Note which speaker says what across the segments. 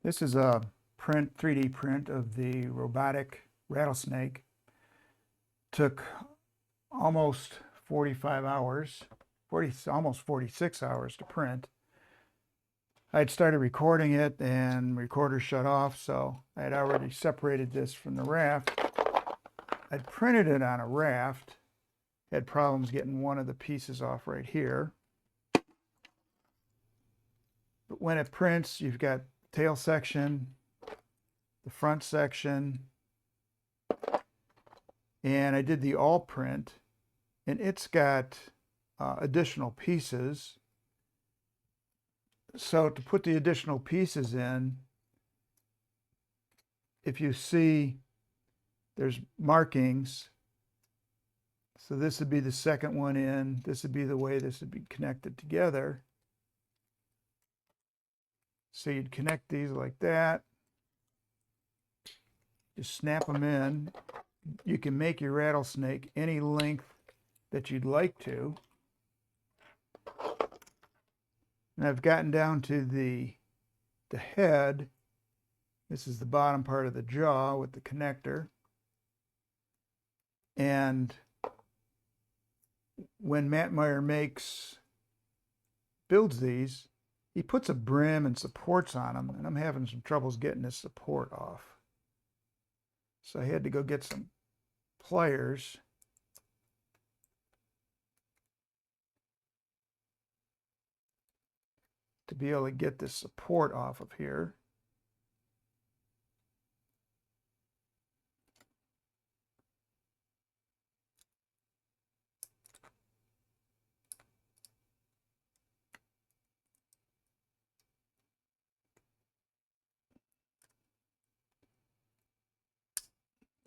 Speaker 1: This is a 3D print of the robotic rattlesnake. Took almost 45 hours, almost 46 hours to print. I'd started recording it and recorder shut off, so I had already separated this from the raft. I'd printed it on a raft, had problems getting one of the pieces off right here. But when it prints, you've got tail section, the front section, and I did the all print, and it's got additional pieces. So to put the additional pieces in, if you see there's markings, so this would be the second one in, this would be the way this would be connected together. So you'd connect these like that, just snap them in. You can make your rattlesnake any length that you'd like to. And I've gotten down to the head. This is the bottom part of the jaw with the connector. And when MatMire Makes builds these, he puts a brim and supports on them, and I'm having some troubles getting this support off. So I had to go get some pliers. To be able to get this support off of here.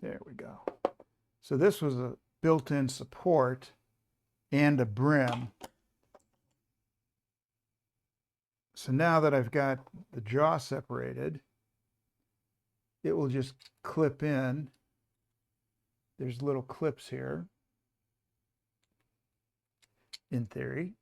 Speaker 1: There we go. So this was a built-in support and a brim. So now that I've got the jaw separated, it will just clip in. There's little clips here, in theory.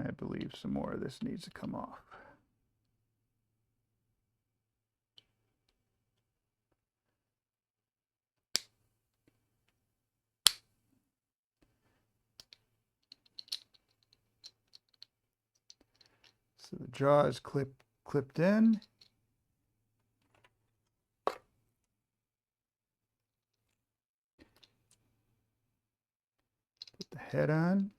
Speaker 1: I believe some more of this needs to come off. So the jaw is clipped in. Put the head on.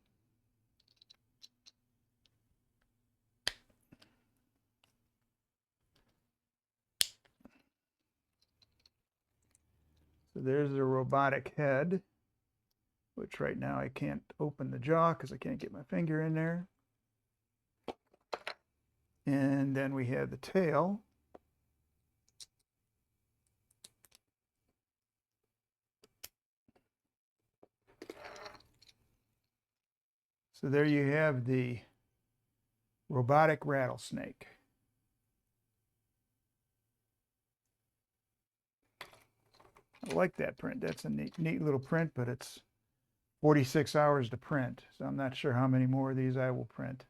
Speaker 1: So there's the robotic head, which right now I can't open the jaw because I can't get my finger in there. And then we have the tail. So there you have the robotic rattlesnake. I like that print. That's a neat little print, but it's 46 hours to print. So I'm not sure how many more of these I will print.